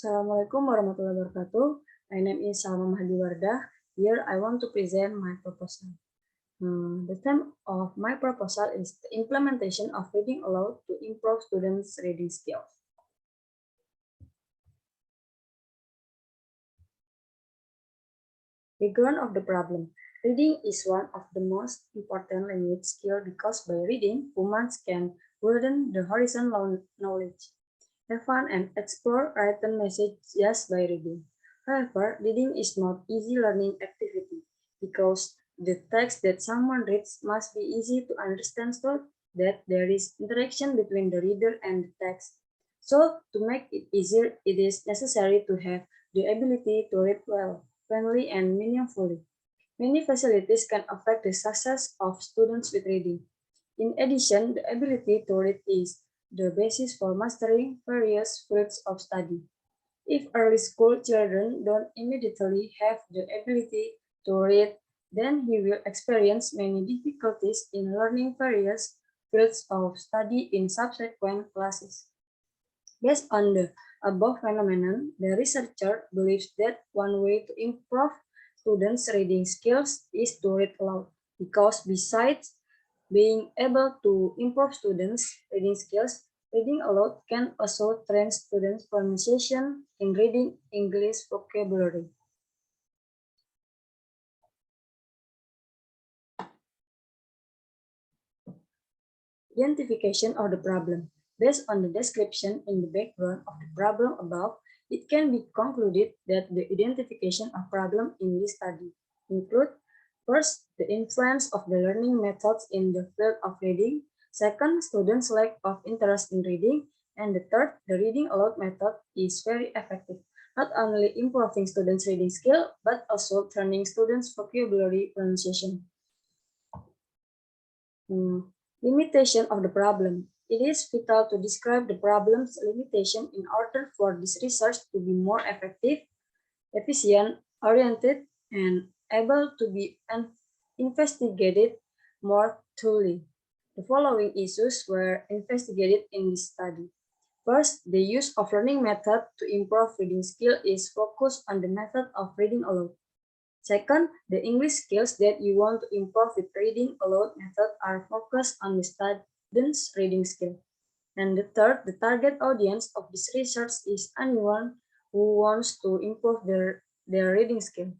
Assalamualaikum warahmatullahi wabarakatuh. My name is Salma Mahdi Wardah. Here I want to present my proposal. The theme of my proposal is the implementation of reading aloud to improve students' reading skills. Background of the problem. Reading is one of the most important language skills because by reading, humans can broaden the horizon knowledge, have fun and explore written message just by reading. However, reading is not easy learning activity because the text that someone reads must be easy to understand so that there is interaction between the reader and the text. So, to make it easier, it is necessary to have the ability to read well, friendly, and meaningfully. Many facilities can affect the success of students with reading. In addition, the ability to read is the basis for mastering various fields of study. If early school children don't immediately have the ability to read, then he will experience many difficulties in learning various fields of study in subsequent classes. Based on the above phenomenon, the researcher believes that one way to improve students' reading skills is to read aloud, because besides being able to improve students' reading skills, reading aloud can also train students' pronunciation in reading English vocabulary. Identification of the problem. Based on the description in the background of the problem above, it can be concluded that the identification of problem in this study include first, the influence of the learning methods in the field of reading, second, students' lack of interest in reading, and the third, the reading aloud method is very effective, not only improving students' reading skill, but also training students' vocabulary pronunciation. Limitation of the problem. It is vital to describe the problem's limitation in order for this research to be more effective, efficient, oriented, and able to be investigated more thoroughly. The following issues were investigated in this study. First, the use of learning method to improve reading skill is focused on the method of reading aloud. Second, the English skills that you want to improve with reading aloud method are focused on the student's reading skill. And the third, the target audience of this research is anyone who wants to improve their reading skill.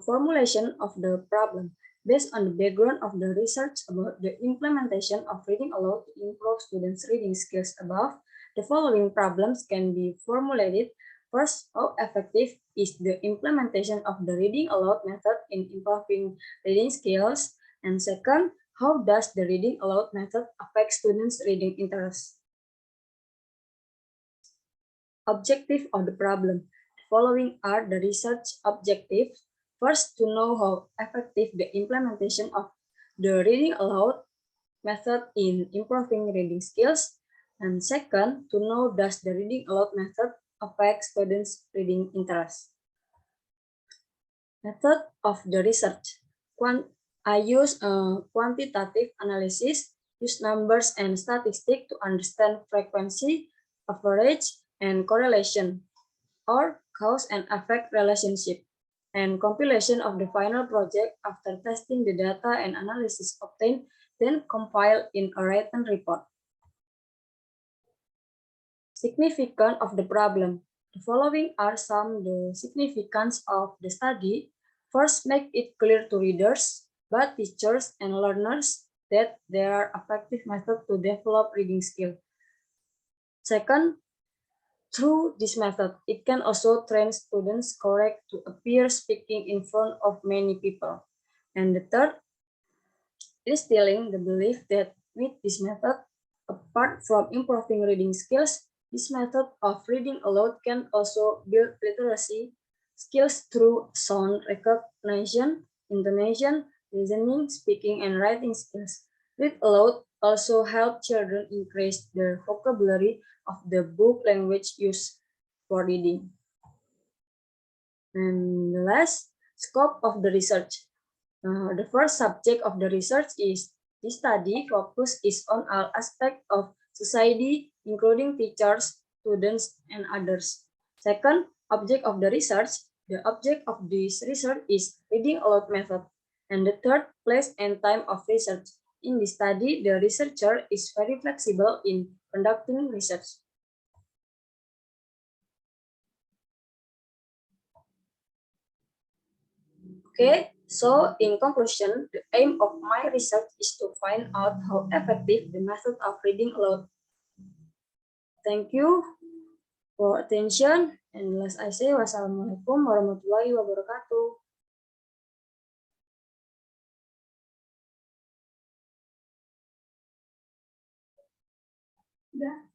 Formulation of the problem. Based on the background of the research about the implementation of reading aloud to improve students' reading skills above, the following problems can be formulated. First, how effective is the implementation of the reading aloud method in improving reading skills? And second, how does the reading aloud method affect students' reading interest? Objective of the problem. The following are the research objectives. First, to know how effective the implementation of the reading aloud method in improving reading skills. And second, to know does the reading aloud method affect students' reading interest. Method of the research. I use a quantitative analysis, use numbers and statistics to understand frequency, average, and correlation, or cause and effect relationship, and compilation of the final project after testing the data and analysis obtained, then compiled in a written report. Significance of the problem. The following are some the significance of the study. First, make it clear to readers, but teachers and learners that there are effective methods to develop reading skill. Second, through this method, it can also train students correct to appear speaking in front of many people. And the third, instilling the belief that with this method, apart from improving reading skills, this method of reading aloud can also build literacy skills through sound recognition, intonation, listening, speaking, and writing skills. Read aloud also help children increase their vocabulary of the book language used for reading. And the last, scope of the research. The first subject of the research is This study focuses on all aspects of society, including teachers, students, and others. Second, object of the research. The object of this research is reading aloud method. And the third, place and time of research. In this study, the researcher is very flexible in conducting research. Okay, so in conclusion, the aim of my research is to find out how effective the method of reading aloud. Thank you for attention, and as I say, wassalamualaikum warahmatullahi wabarakatuh. Udah.